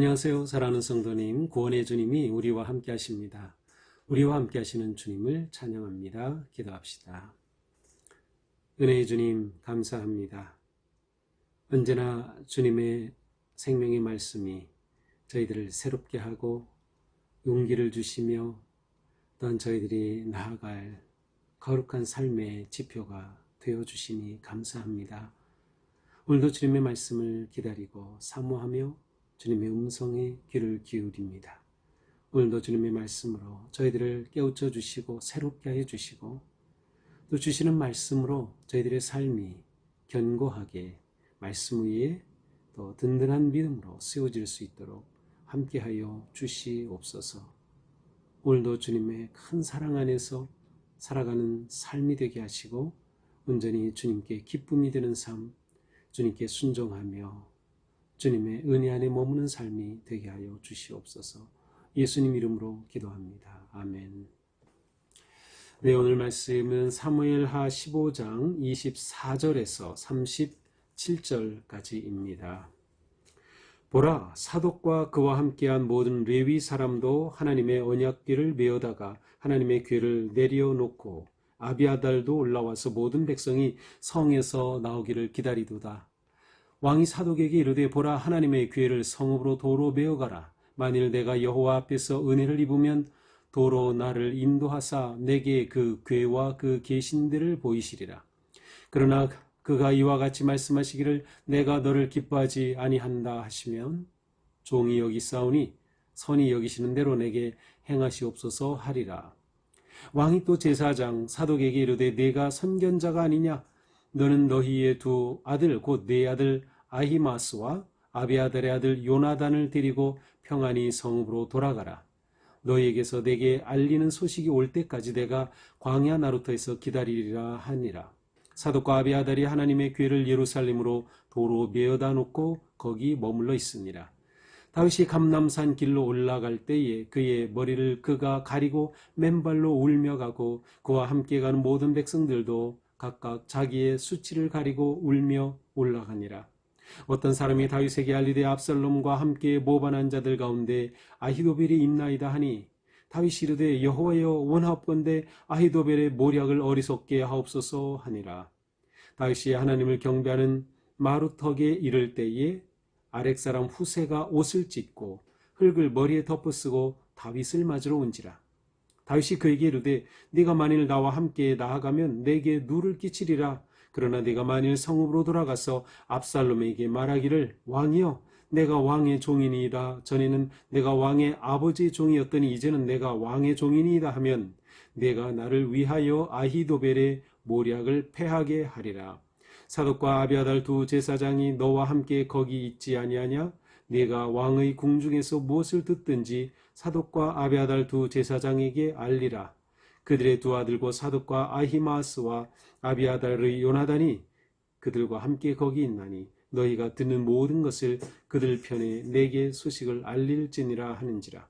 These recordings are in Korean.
안녕하세요. 사랑하는 성도님, 구원의 주님이 우리와 함께 하십니다. 우리와 함께 하시는 주님을 찬양합니다. 기도합시다. 은혜의 주님 감사합니다. 언제나 주님의 생명의 말씀이 저희들을 새롭게 하고 용기를 주시며 또한 저희들이 나아갈 거룩한 삶의 지표가 되어주시니 감사합니다. 오늘도 주님의 말씀을 기다리고 사모하며 주님의 음성에 귀를 기울입니다. 오늘도 주님의 말씀으로 저희들을 깨우쳐 주시고 새롭게 하여 주시고 또 주시는 말씀으로 저희들의 삶이 견고하게 말씀 위에 또 든든한 믿음으로 세워질 수 있도록 함께하여 주시옵소서. 오늘도 주님의 큰 사랑 안에서 살아가는 삶이 되게 하시고 온전히 주님께 기쁨이 되는 삶, 주님께 순종하며 주님의 은혜 안에 머무는 삶이 되게 하여 주시옵소서. 예수님 이름으로 기도합니다. 아멘. 네, 오늘 말씀은 사무엘하 15장 24절에서 37절까지입니다. 보라, 사독과 그와 함께한 모든 레위 사람도 하나님의 언약궤를 메어다가 하나님의 궤를 내려놓고 아비아달도 올라와서 모든 백성이 성에서 나오기를 기다리도다. 왕이 사독에게 이르되 보라, 하나님의 궤를 성읍으로 도로 메어가라. 만일 내가 여호와 앞에서 은혜를 입으면 도로 나를 인도하사 내게 그 궤와 그 계신들을 보이시리라. 그러나 그가 이와 같이 말씀하시기를 내가 너를 기뻐하지 아니한다 하시면 종이 여기사오니 선이 여기시는 대로 내게 행하시옵소서 하리라. 왕이 또 제사장 사독에게 이르되 내가 선견자가 아니냐? 너는 너희의 두 아들 곧 네 아들 아히마스와 아비아달의 아들 요나단을 데리고 평안히 성읍으로 돌아가라. 너희에게서 내게 알리는 소식이 올 때까지 내가 광야 나루터에서 기다리리라 하니라. 사독과 아비아달이 하나님의 궤를 예루살렘으로 도로 메어다 놓고 거기 머물러 있으니라. 다윗이 감람산 길로 올라갈 때에 그의 머리를 그가 가리고 맨발로 울며 가고 그와 함께 가는 모든 백성들도 각각 자기의 수치를 가리고 울며 올라가니라. 어떤 사람이 다윗에게 알리되 압살롬과 함께 모반한 자들 가운데 아히도벨이 있나이다 하니 다윗이 이르되 여호와여 원하옵건대 아히도벨의 모략을 어리석게 하옵소서 하니라. 다윗이 하나님을 경배하는 마루턱에 이를 때에 아렉 사람 후세가 옷을 찢고 흙을 머리에 덮어쓰고 다윗을 맞으러 온지라. 다윗이 그에게 이르되 네가 만일 나와 함께 나아가면 내게 누를 끼치리라. 그러나 네가 만일 성읍으로 돌아가서 압살롬에게 말하기를 왕이여 내가 왕의 종이니이다. 전에는 내가 왕의 아버지의 종이었더니 이제는 내가 왕의 종이니이다 하면 내가 나를 위하여 아히도벨의 모략을 패하게 하리라. 사독과 아비아달 두 제사장이 너와 함께 거기 있지 아니하냐? 네가 왕의 궁중에서 무엇을 듣든지 사독과 아비아달 두 제사장에게 알리라. 그들의 두 아들과 사독과 아히마스와 아비아달의 요나단이 그들과 함께 거기 있나니 너희가 듣는 모든 것을 그들 편에 내게 소식을 알릴지니라 하는지라.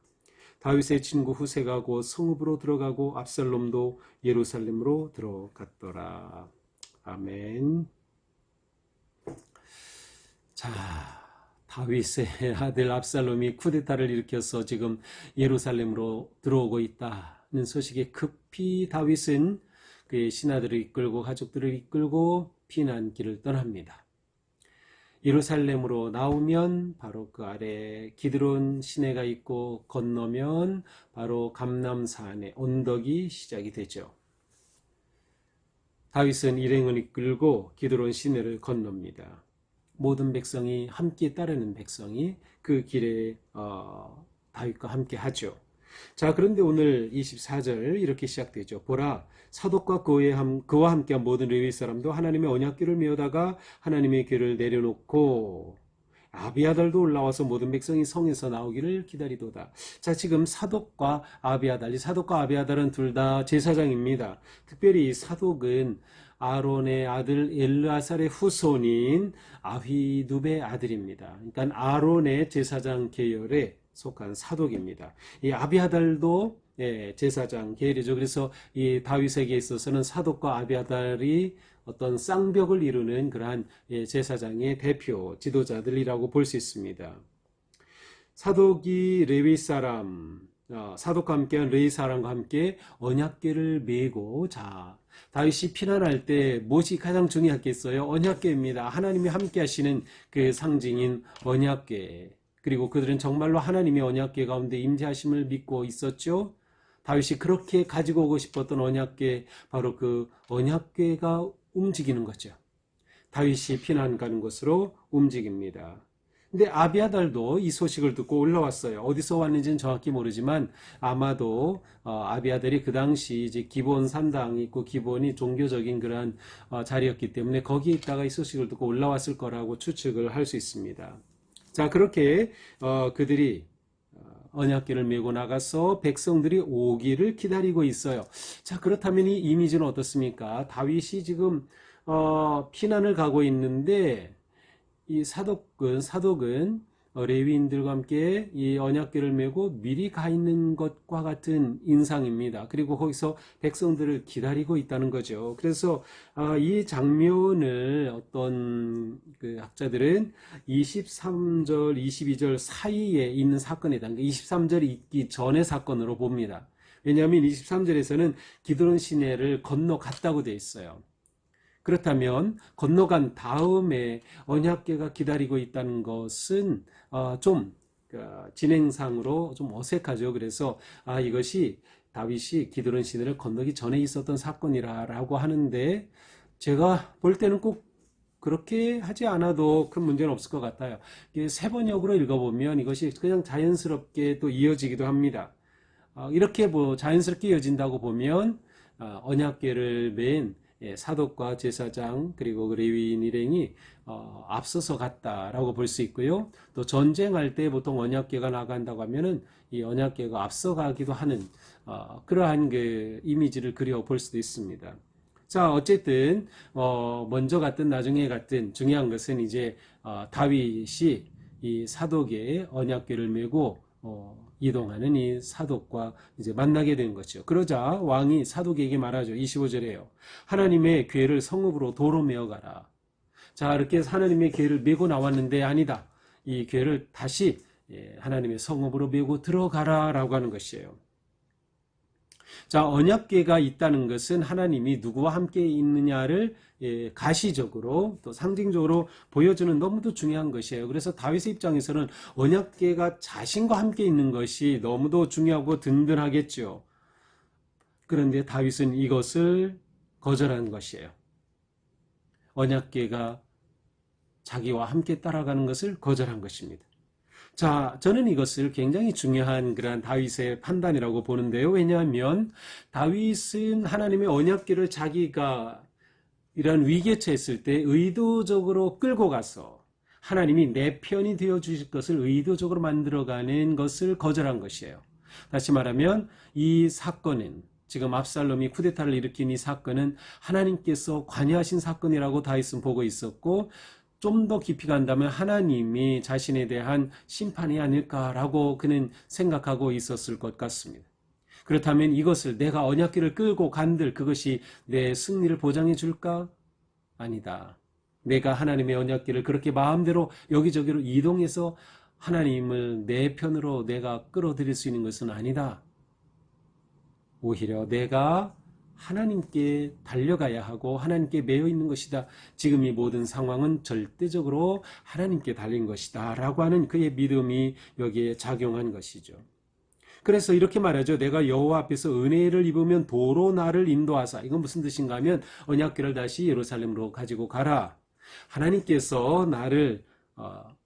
다윗의 친구 후세가 곧 성읍으로 들어가고 압살롬도 예루살렘으로 들어갔더라. 아멘. 자, 다윗의 아들 압살롬이 쿠데타를 일으켜서 지금 예루살렘으로 들어오고 있다는 소식에 급히 다윗은 그의 신하들을 이끌고 가족들을 이끌고 피난길을 떠납니다. 예루살렘으로 나오면 바로 그 아래 기드론 시내가 있고 건너면 바로 감람산의 언덕이 시작이 되죠. 다윗은 일행을 이끌고 기드론 시내를 건넙니다. 모든 백성이 함께 따르는 백성이 그 길에 다윗과 함께 하죠. 자, 그런데 오늘 24절 이렇게 시작되죠. 보라, 사독과 그와 함께한 모든 레위 사람도 하나님의 언약궤를 메어다가 하나님의 궤를 내려놓고 아비아달도 올라와서 모든 백성이 성에서 나오기를 기다리도다. 자, 지금 사독과 아비아달은 둘 다 제사장입니다. 특별히 사독은 아론의 아들 엘르아살의 후손인 아휘두베의 아들입니다. 그러니까 아론의 제사장 계열에 속한 사독입니다. 이 아비아달도 제사장 계열이죠. 그래서 이 다윗에게 있어서는 사독과 아비아달이 어떤 쌍벽을 이루는 그러한 제사장의 대표 지도자들이라고 볼 수 있습니다. 사독이 레위 사람, 사독과 함께한 레위 사람과 함께 언약궤를 메고, 자, 다윗이 피난할 때 무엇이 가장 중요했겠어요? 언약궤입니다. 하나님이 함께 하시는 그 상징인 언약궤. 그리고 그들은 정말로 하나님의 언약궤 가운데 임재하심을 믿고 있었죠. 다윗이 그렇게 가지고 오고 싶었던 언약궤, 바로 그 언약궤가 움직이는 거죠. 다윗이 피난 가는 곳으로 움직입니다. 근데 아비아달도 이 소식을 듣고 올라왔어요. 어디서 왔는지는 정확히 모르지만 아마도 아비아달이 그 당시 이제 기본 산당이 있고 기본이 종교적인 그러한 자리였기 때문에 거기에 있다가 이 소식을 듣고 올라왔을 거라고 추측을 할 수 있습니다. 자, 그렇게 그들이 언약궤를 메고 나가서 백성들이 오기를 기다리고 있어요. 자, 그렇다면 이 이미지는 어떻습니까? 다윗이 지금 피난을 가고 있는데 이 사독은 레위인들과 함께 이 언약궤를 메고 미리 가 있는 것과 같은 인상입니다. 그리고 거기서 백성들을 기다리고 있다는 거죠. 그래서 이 장면을 어떤 그 학자들은 23절, 22절 사이에 있는 사건에 대한 23절이 있기 전의 사건으로 봅니다. 왜냐하면 23절에서는 기드론 시내를 건너갔다고 되어 있어요. 그렇다면 건너간 다음에 언약궤가 기다리고 있다는 것은 좀 진행상으로 좀 어색하죠. 그래서 이것이 다윗이 기드론 시내를 건너기 전에 있었던 사건이라고 하는데 제가 볼 때는 꼭 그렇게 하지 않아도 큰 문제는 없을 것 같아요. 세 번역으로 읽어보면 이것이 그냥 자연스럽게 또 이어지기도 합니다. 이렇게 뭐 자연스럽게 이어진다고 보면 언약궤를 맨 사독과 제사장 그리고 레위인 일행이 앞서서 갔다라고 볼 수 있고요. 또 전쟁할 때 보통 언약궤가 나간다고 하면은 이 언약궤가 앞서가기도 하는 그러한 그 이미지를 그려 볼 수도 있습니다. 자, 어쨌든 먼저 갔든 나중에 갔든 중요한 것은 이제 다윗이 이 사독의 언약궤를 메고 이동하는 이 사독과 이제 만나게 된 거죠. 그러자 왕이 사독에게 말하죠. 25절에요. 하나님의 궤를 성읍으로 도로 메어 가라. 자, 이렇게 해서 하나님의 궤를 메고 나왔는데 아니다. 이 궤를 다시 하나님의 성읍으로 메고 들어가라라고 하는 것이에요. 자, 언약궤가 있다는 것은 하나님이 누구와 함께 있느냐를 가시적으로 또 상징적으로 보여주는 너무도 중요한 것이에요. 그래서 다윗의 입장에서는 언약궤가 자신과 함께 있는 것이 너무도 중요하고 든든하겠죠. 그런데 다윗은 이것을 거절한 것이에요. 언약궤가 자기와 함께 따라가는 것을 거절한 것입니다. 자, 저는 이것을 굉장히 중요한 그러한 다윗의 판단이라고 보는데요. 왜냐하면 다윗은 하나님의 언약궤를 자기가 이런 위기에 처했을 때 의도적으로 끌고 가서 하나님이 내 편이 되어 주실 것을 의도적으로 만들어가는 것을 거절한 것이에요. 다시 말하면 이 사건은 지금 압살롬이 쿠데타를 일으킨 이 사건은 하나님께서 관여하신 사건이라고 다윗은 보고 있었고 좀 더 깊이 간다면 하나님이 자신에 대한 심판이 아닐까라고 그는 생각하고 있었을 것 같습니다. 그렇다면 이것을 내가 언약궤를 끌고 간들 그것이 내 승리를 보장해 줄까? 아니다. 내가 하나님의 언약궤를 그렇게 마음대로 여기저기로 이동해서 하나님을 내 편으로 내가 끌어들일 수 있는 것은 아니다. 오히려 내가 하나님께 달려가야 하고 하나님께 매여 있는 것이다. 지금 이 모든 상황은 절대적으로 하나님께 달린 것이다 라고 하는 그의 믿음이 여기에 작용한 것이죠. 그래서 이렇게 말하죠. 내가 여호와 앞에서 은혜를 입으면 도로 나를 인도하사. 이건 무슨 뜻인가 하면 언약궤를 다시 예루살렘으로 가지고 가라. 하나님께서 나를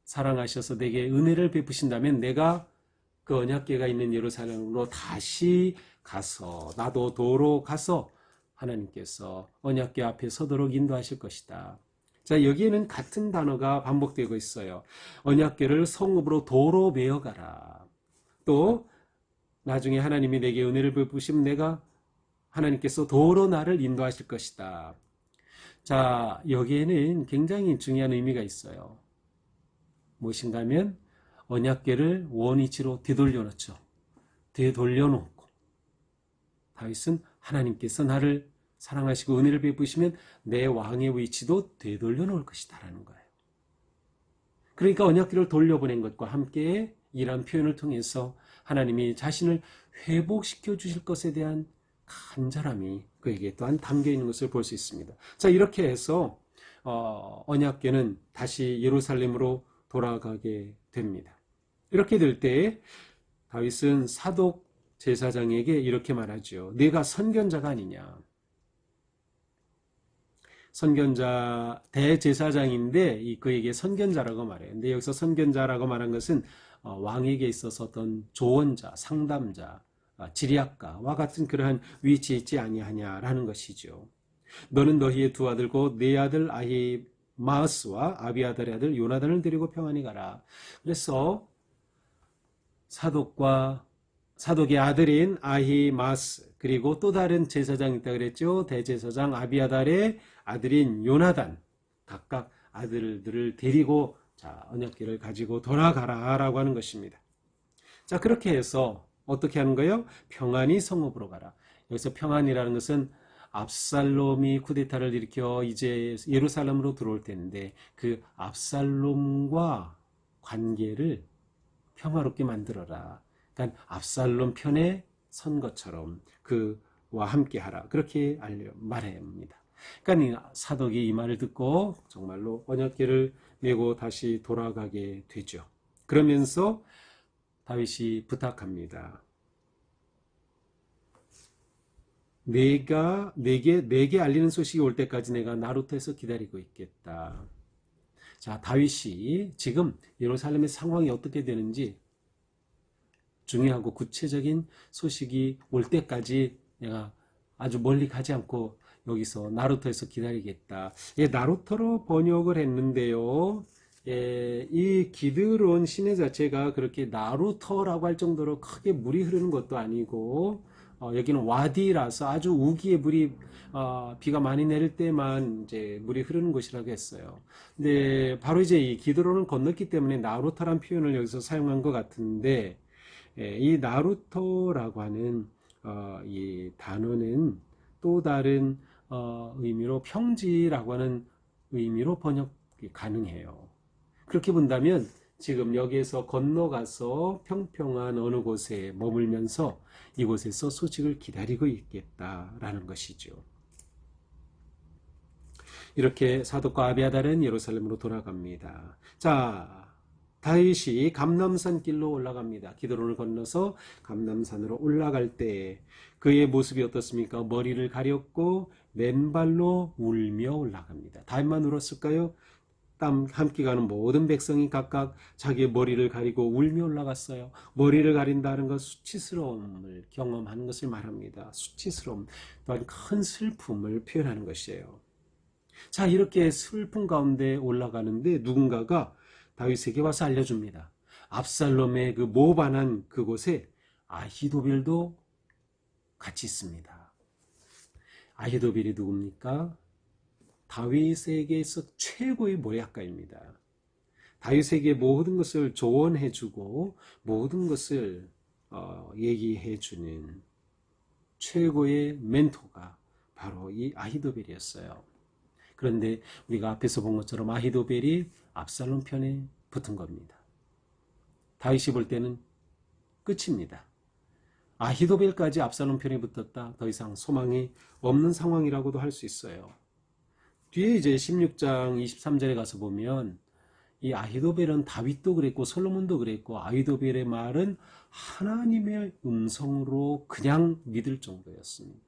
사랑하셔서 내게 은혜를 베푸신다면 내가 그 언약궤가 있는 예루살렘으로 다시 가서 나도 도로 가서 하나님께서 언약궤 앞에 서도록 인도하실 것이다. 자, 여기에는 같은 단어가 반복되고 있어요. 언약궤를 성읍으로 도로 메어 가라. 또 나중에 하나님이 내게 은혜를 베푸시면 내가 하나님께서 도로 나를 인도하실 것이다. 자, 여기에는 굉장히 중요한 의미가 있어요. 무엇인가 하면 언약궤를 원위치로 되돌려 놓죠. 되돌려 놓고 다윗은 하나님께서 나를 사랑하시고 은혜를 베푸시면 내 왕의 위치도 되돌려 놓을 것이다 라는 거예요. 그러니까 언약궤를 돌려보낸 것과 함께 이란 표현을 통해서 하나님이 자신을 회복시켜 주실 것에 대한 간절함이 그에게 또한 담겨 있는 것을 볼 수 있습니다. 자, 이렇게 해서 언약궤는 다시 예루살렘으로 돌아가게 됩니다. 이렇게 될 때 다윗은 사독 제사장에게 이렇게 말하죠. 네가 선견자가 아니냐. 선견자, 대제사장인데 그에게 선견자라고 말해요. 근데 여기서 선견자라고 말한 것은 왕에게 있어서 어떤 조언자, 상담자, 지리학가와 같은 그러한 위치에 있지 아니하냐라는 것이죠. 너는 너희의 두 아들 곧 네 아들 아히마아스와 아비아달의 아들 요나단을 데리고 평안히 가라. 그래서 사독의 아들인 아히마스 그리고 또 다른 제사장이 있다 그랬죠. 대제사장 아비아달의 아들인 요나단 각각 아들들을 데리고 자 언약궤를 가지고 돌아가라라고 하는 것입니다. 자 그렇게 해서 어떻게 하는 거예요? 평안히 성읍으로 가라. 여기서 평안이라는 것은 압살롬이 쿠데타를 일으켜 이제 예루살렘으로 들어올 텐데 그 압살롬과 관계를 평화롭게 만들어라. 그러니까 압살롬 편에 선 것처럼 그와 함께 하라. 그렇게 말합니다. 그러니까 사독이 이 말을 듣고 정말로 언약궤를 메고 다시 돌아가게 되죠. 그러면서 다윗이 부탁합니다. 내게 알리는 소식이 올 때까지 내가 나루터에서 기다리고 있겠다. 자, 다윗이 지금 예루살렘의 상황이 어떻게 되는지 중요하고 구체적인 소식이 올 때까지 내가 아주 멀리 가지 않고 여기서 나루터에서 기다리겠다. 예, 나루터로 번역을 했는데요. 예, 이 기드론 시내 자체가 그렇게 나루터라고 할 정도로 크게 물이 흐르는 것도 아니고 여기는 와디라서 아주 우기에 물이 비가 많이 내릴 때만 이제 물이 흐르는 곳이라고 했어요. 근데 바로 이제 이 기드론을 건넜기 때문에 나루터란 표현을 여기서 사용한 것 같은데 이 나루터라고 하는 이 단어는 또 다른 의미로 평지라고 하는 의미로 번역이 가능해요. 그렇게 본다면 지금 여기에서 건너가서 평평한 어느 곳에 머물면서 이곳에서 소식을 기다리고 있겠다라는 것이죠. 이렇게 사독과 아비아달은 예루살렘으로 돌아갑니다. 자, 다윗이 감람산 길로 올라갑니다. 기드론을 건너서 감람산으로 올라갈 때 그의 모습이 어떻습니까? 머리를 가렸고 맨발로 울며 올라갑니다. 다윗만 울었을까요? 함께 가는 모든 백성이 각각 자기의 머리를 가리고 울며 올라갔어요. 머리를 가린다는 것 수치스러움을 경험하는 것을 말합니다. 수치스러움 또한 큰 슬픔을 표현하는 것이에요. 자, 이렇게 슬픔 가운데 올라가는데 누군가가 다윗에게 와서 알려줍니다. 압살롬의 그 모반한 그곳에 아히도벨도 같이 있습니다. 아히도벨이 누굽니까? 다윗에게서 최고의 모략가입니다. 다윗에게 모든 것을 조언해주고 모든 것을 얘기해주는 최고의 멘토가 바로 이 아히도벨이었어요. 그런데 우리가 앞에서 본 것처럼 아히도벨이 압살롬 편에 붙은 겁니다. 다윗이 볼 때는 끝입니다. 아히도벨까지 압살롬 편에 붙었다. 더 이상 소망이 없는 상황이라고도 할 수 있어요. 뒤에 이제 16장 23절에 가서 보면 이 아히도벨은 다윗도 그랬고 솔로몬도 그랬고 아히도벨의 말은 하나님의 음성으로 그냥 믿을 정도였습니다.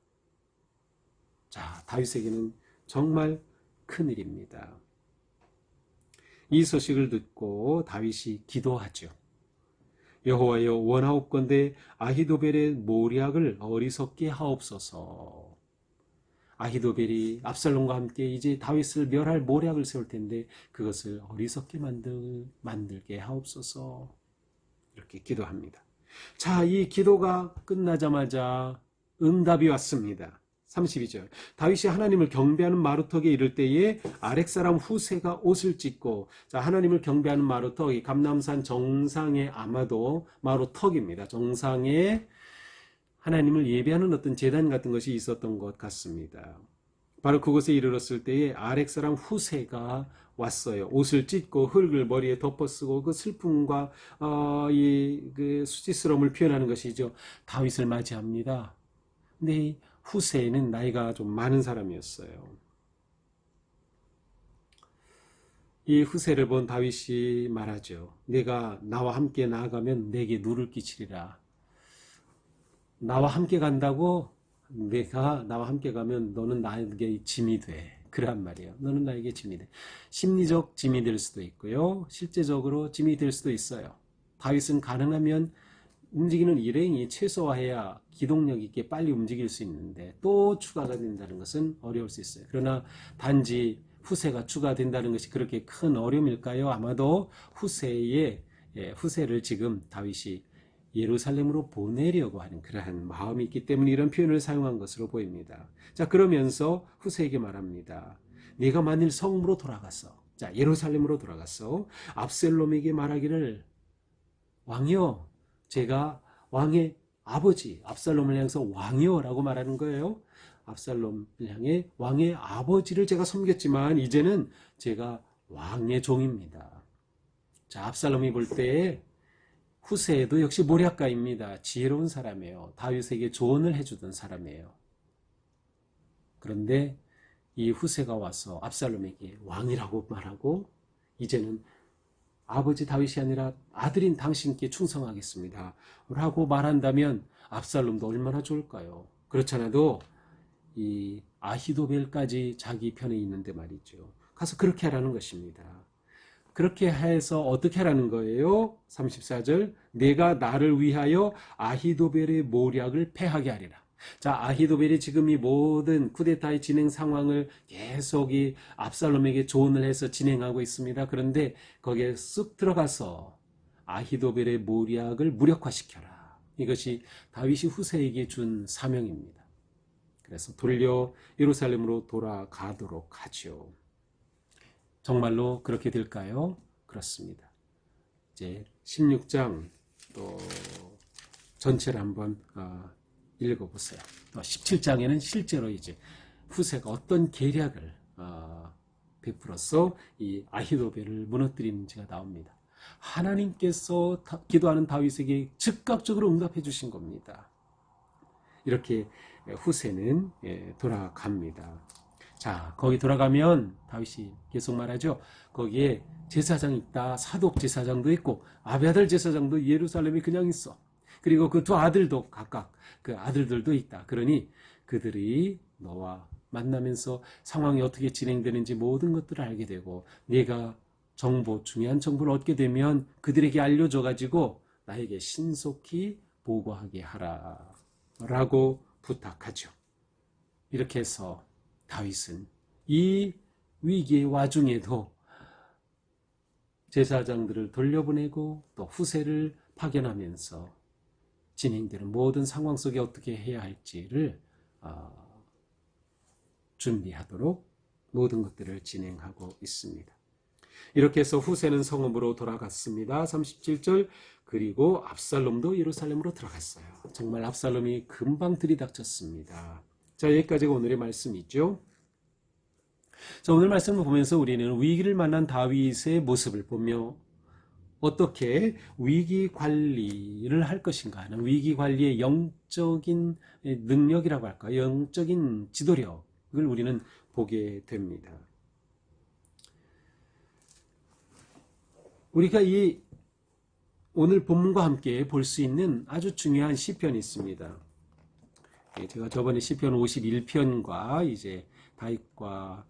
자, 다윗에게는 정말 큰일입니다. 이 소식을 듣고 다윗이 기도하죠. 여호와여 원하옵건대 아히도벨의 모략을 어리석게 하옵소서. 아히도벨이 압살롬과 함께 이제 다윗을 멸할 모략을 세울 텐데 그것을 어리석게 만들게 하옵소서. 이렇게 기도합니다. 자, 이 기도가 끝나자마자 응답이 왔습니다. 32절. 다윗이 하나님을 경배하는 마루턱에 이를 때에 아렉사람 후세가 옷을 찢고, 자, 하나님을 경배하는 마루턱, 이 감람산 정상에 아마도 마루턱입니다. 정상에 하나님을 예배하는 어떤 제단 같은 것이 있었던 것 같습니다. 바로 그곳에 이르렀을 때에 아렉사람 후세가 왔어요. 옷을 찢고 흙을 머리에 덮어쓰고 그 슬픔과 그 수치스러움을 표현하는 것이죠. 다윗을 맞이합니다. 근데 이 후세는 나이가 좀 많은 사람이었어요. 이 후세를 본 다윗이 말하죠. 내가 나와 함께 나아가면 내게 누를 끼치리라. 나와 함께 간다고 내가 나와 함께 가면 너는 나에게 짐이 돼. 그란 말이에요. 너는 나에게 짐이 돼. 심리적 짐이 될 수도 있고요. 실제적으로 짐이 될 수도 있어요. 다윗은 가능하면 움직이는 일행이 최소화해야 기동력 있게 빨리 움직일 수 있는데 또 추가가 된다는 것은 어려울 수 있어요. 그러나 단지 후세가 추가된다는 것이 그렇게 큰 어려움일까요? 아마도 후세를 지금 다윗이 예루살렘으로 보내려고 하는 그러한 마음이 있기 때문에 이런 표현을 사용한 것으로 보입니다. 자, 그러면서 후세에게 말합니다. 네가 만일 성으로 돌아갔어. 자, 예루살렘으로 돌아갔어. 압살롬에게 말하기를 왕이여, 제가 왕의 아버지 압살롬을 향해서 왕이여라고 말하는 거예요. 압살롬을 향해 왕의 아버지를 제가 섬겼지만 이제는 제가 왕의 종입니다. 자, 압살롬이 볼 때에 후세도 역시 모략가입니다. 지혜로운 사람이에요. 다윗에게 조언을 해주던 사람이에요. 그런데 이 후세가 와서 압살롬에게 왕이라고 말하고 이제는 아버지 다윗이 아니라 아들인 당신께 충성하겠습니다. 라고 말한다면 압살롬도 얼마나 좋을까요? 그렇지 않아도 이 아히도벨까지 자기 편에 있는데 말이죠. 가서 그렇게 하라는 것입니다. 그렇게 해서 어떻게 하라는 거예요? 34절 내가 나를 위하여 아히도벨의 모략을 패하게 하리라. 자, 아히도벨이 지금 이 모든 쿠데타의 진행 상황을 계속 이 압살롬에게 조언을 해서 진행하고 있습니다. 그런데 거기에 쑥 들어가서 아히도벨의 모략을 무력화시켜라. 이것이 다윗이 후세에게 준 사명입니다. 그래서 예루살렘으로 돌아가도록 하죠. 정말로 그렇게 될까요? 그렇습니다. 이제 16장 또 전체를 한번 읽어보세요. 또 17장에는 실제로 이제 후세가 어떤 계략을 베풀어서 이 아히도벨을 무너뜨리는지가 나옵니다. 하나님께서 기도하는 다윗에게 즉각적으로 응답해 주신 겁니다. 이렇게 후세는 돌아갑니다. 자, 거기 돌아가면 다윗이 계속 말하죠. 거기에 제사장이 있다. 사독 제사장도 있고 아비아달 제사장도 예루살렘에 그냥 있어. 그리고 그 두 아들도 각각 그 아들들도 있다. 그러니 그들이 너와 만나면서 상황이 어떻게 진행되는지 모든 것들을 알게 되고 네가 중요한 정보를 얻게 되면 그들에게 알려줘가지고 나에게 신속히 보고하게 하라 라고 부탁하죠. 이렇게 해서 다윗은 이 위기의 와중에도 제사장들을 돌려보내고 또 후세를 파견하면서 진행되는 모든 상황 속에 어떻게 해야 할지를 준비하도록 모든 것들을 진행하고 있습니다. 이렇게 해서 후세는 성읍으로 돌아갔습니다. 37절 그리고 압살롬도 예루살렘으로 들어갔어요. 정말 압살롬이 금방 들이닥쳤습니다. 자, 여기까지가 오늘의 말씀이죠. 자, 오늘 말씀을 보면서 우리는 위기를 만난 다윗의 모습을 보며 어떻게 위기 관리를 할 것인가 하는 위기 관리의 영적인 능력이라고 할까, 영적인 지도력을 우리는 보게 됩니다. 우리가 이 오늘 본문과 함께 볼 수 있는 아주 중요한 시편이 있습니다. 제가 저번에 시편 51편과 이제 다윗과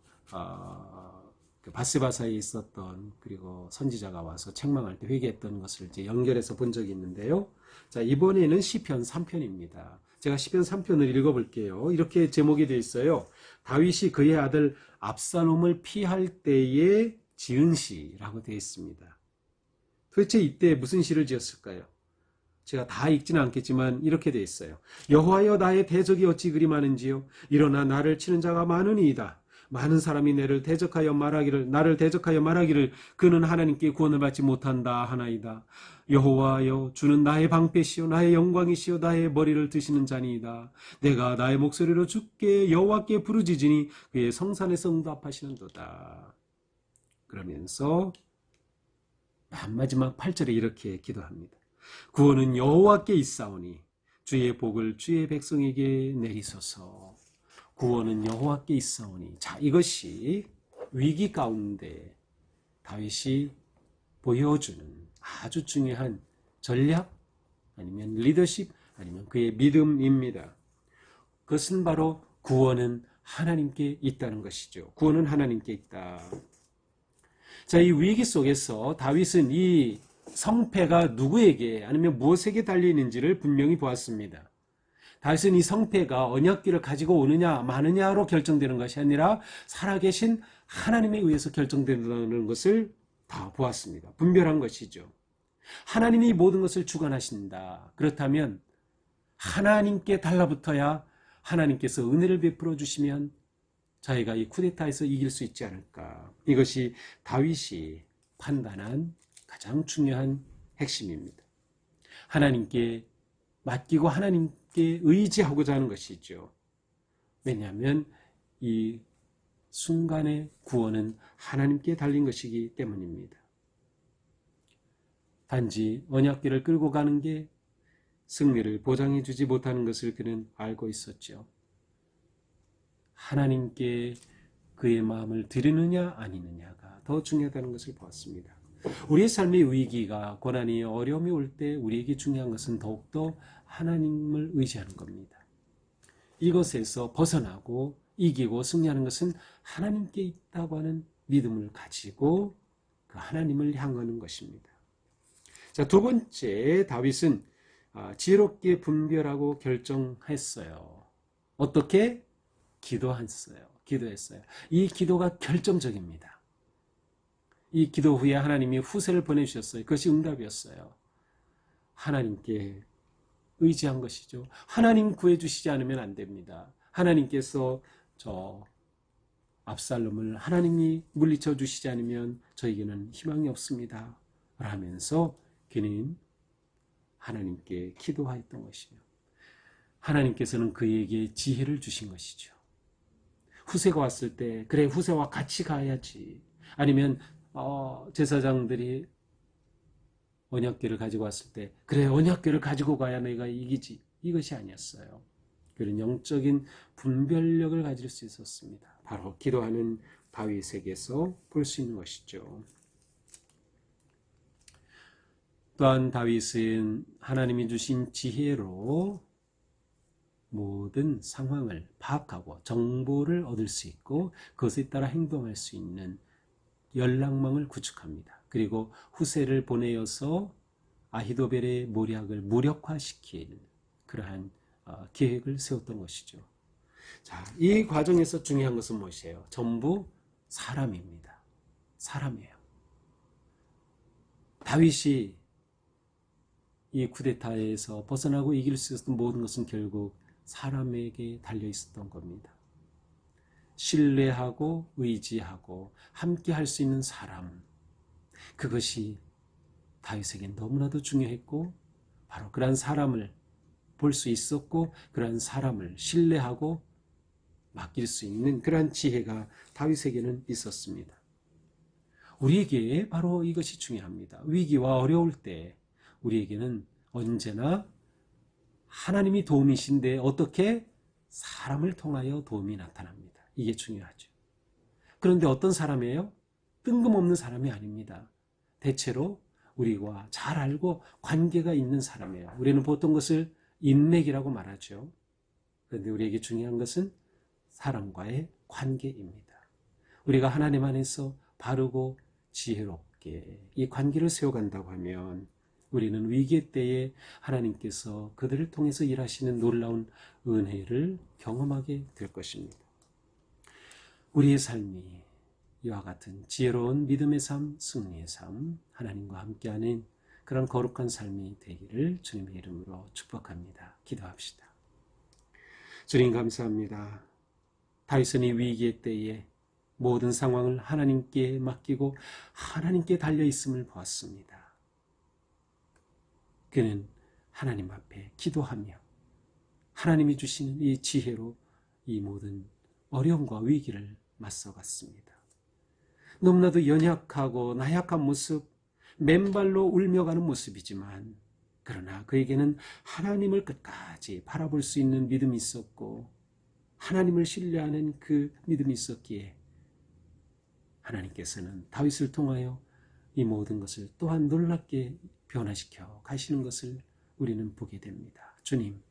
바세바 사이에 있었던 그리고 선지자가 와서 책망할 때 회개했던 것을 이제 연결해서 본 적이 있는데요. 자, 이번에는 시편 3편입니다. 제가 시편 3편을 읽어볼게요. 이렇게 제목이 되어 있어요. 다윗이 그의 아들 압살롬을 피할 때에 지은 시라고 되어 있습니다. 도대체 이때 무슨 시를 지었을까요? 제가 다 읽지는 않겠지만 이렇게 되어 있어요. 여호와여 나의 대적이 어찌 그리 많은지요. 일어나 나를 치는 자가 많으니이다. 많은 사람이 나를 대적하여 말하기를 그는 하나님께 구원을 받지 못한다 하나이다. 여호와여 주는 나의 방패시요 나의 영광이시요 나의 머리를 드시는 자니이다. 내가 나의 목소리로 주께 여호와께 부르짖으니 그의 성산에서 응답하시는도다. 그러면서 마지막 8절에 이렇게 기도합니다. 구원은 여호와께 있사오니 주의 복을 주의 백성에게 내리소서. 구원은 여호와께 있사오니. 자, 이것이 위기 가운데 다윗이 보여주는 아주 중요한 전략 아니면 리더십 아니면 그의 믿음입니다. 그것은 바로 구원은 하나님께 있다는 것이죠. 구원은 하나님께 있다. 자, 이 위기 속에서 다윗은 이 성패가 누구에게 아니면 무엇에게 달리는지를 분명히 보았습니다. 다윗은 이 성패가 언약궤를 가지고 오느냐 마느냐로 결정되는 것이 아니라 살아계신 하나님에 의해서 결정된다는 것을 다 보았습니다. 분별한 것이죠. 하나님이 모든 것을 주관하신다. 그렇다면 하나님께 달라붙어야 하나님께서 은혜를 베풀어 주시면 저희가 이 쿠데타에서 이길 수 있지 않을까. 이것이 다윗이 판단한 가장 중요한 핵심입니다. 하나님께 맡기고 하나님께 의지하고자 하는 것이죠. 왜냐하면 이 순간의 구원은 하나님께 달린 것이기 때문입니다. 단지 언약궤를 끌고 가는 게 승리를 보장해 주지 못하는 것을 그는 알고 있었죠. 하나님께 그의 마음을 드리느냐 아니느냐가 더 중요하다는 것을 보았습니다. 우리의 삶의 위기가 고난이 어려움이 올 때 우리에게 중요한 것은 더욱더 하나님을 의지하는 겁니다. 이것에서 벗어나고 이기고 승리하는 것은 하나님께 있다고 하는 믿음을 가지고 그 하나님을 향하는 것입니다. 자, 두 번째, 다윗은 지혜롭게 분별하고 결정했어요. 어떻게? 기도했어요. 이 기도가 결정적입니다. 이 기도 후에 하나님이 후세를 보내주셨어요. 그것이 응답이었어요. 하나님께 의지한 것이죠. 하나님 구해주시지 않으면 안 됩니다. 하나님께서 저 압살롬을 하나님이 물리쳐 주시지 않으면 저에게는 희망이 없습니다. 라면서 그는 하나님께 기도하였던 것이며 하나님께서는 그에게 지혜를 주신 것이죠. 후세가 왔을 때 그래 후세와 같이 가야지. 아니면 제사장들이 언약궤를 가지고 왔을 때 그래 언약궤를 가지고 가야 너희가 이기지. 이것이 아니었어요. 그런 영적인 분별력을 가질 수 있었습니다. 바로 기도하는 다윗에게서 볼 수 있는 것이죠. 또한 다윗은 하나님이 주신 지혜로 모든 상황을 파악하고 정보를 얻을 수 있고 그것에 따라 행동할 수 있는 연락망을 구축합니다. 그리고 후세를 보내어서 아히도벨의 모략을 무력화시킬 그러한 계획을 세웠던 것이죠. 자, 이 과정에서 중요한 것은 무엇이에요? 전부 사람입니다. 사람이에요. 다윗이 이 쿠데타에서 벗어나고 이길 수 있었던 모든 것은 결국 사람에게 달려 있었던 겁니다. 신뢰하고 의지하고 함께 할 수 있는 사람, 그것이 다윗에겐 너무나도 중요했고 바로 그러한 사람을 볼 수 있었고 그러한 사람을 신뢰하고 맡길 수 있는 그러한 지혜가 다윗에게는 있었습니다. 우리에게 바로 이것이 중요합니다. 위기와 어려울 때 우리에게는 언제나 하나님이 도움이신데 어떻게? 사람을 통하여 도움이 나타납니다. 이게 중요하죠. 그런데 어떤 사람이에요? 뜬금없는 사람이 아닙니다. 대체로 우리와 잘 알고 관계가 있는 사람이에요. 우리는 보통 것을 인맥이라고 말하죠. 그런데 우리에게 중요한 것은 사람과의 관계입니다. 우리가 하나님 안에서 바르고 지혜롭게 이 관계를 세워간다고 하면 우리는 위기 때에 하나님께서 그들을 통해서 일하시는 놀라운 은혜를 경험하게 될 것입니다. 우리의 삶이 이와 같은 지혜로운 믿음의 삶, 승리의 삶, 하나님과 함께하는 그런 거룩한 삶이 되기를 주님의 이름으로 축복합니다. 기도합시다. 주님 감사합니다. 다윗은 이 위기의 때에 모든 상황을 하나님께 맡기고 하나님께 달려있음을 보았습니다. 그는 하나님 앞에 기도하며 하나님이 주시는 이 지혜로 이 모든 어려움과 위기를 맞서갔습니다. 너무나도 연약하고 나약한 모습, 맨발로 울며 가는 모습이지만 그러나 그에게는 하나님을 끝까지 바라볼 수 있는 믿음이 있었고 하나님을 신뢰하는 그 믿음이 있었기에 하나님께서는 다윗을 통하여 이 모든 것을 또한 놀랍게 변화시켜 가시는 것을 우리는 보게 됩니다. 주님,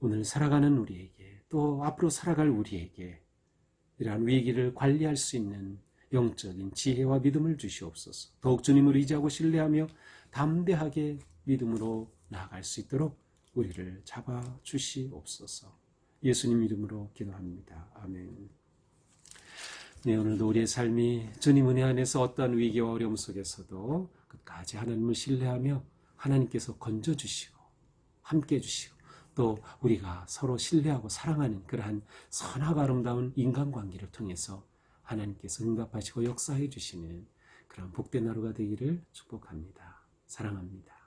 오늘 살아가는 우리에게 또 앞으로 살아갈 우리에게 이러한 위기를 관리할 수 있는 영적인 지혜와 믿음을 주시옵소서. 더욱 주님을 의지하고 신뢰하며 담대하게 믿음으로 나아갈 수 있도록 우리를 잡아주시옵소서. 예수님 이름으로 기도합니다. 아멘. 네, 오늘도 우리의 삶이 주님 은혜 안에서 어떠한 위기와 어려움 속에서도 끝까지 하나님을 신뢰하며 하나님께서 건져주시고 함께 해주시고 또 우리가 서로 신뢰하고 사랑하는 그러한 선하고 아름다운 인간관계를 통해서 하나님께서 응답하시고 역사해 주시는 그런 복된 하루가 되기를 축복합니다. 사랑합니다.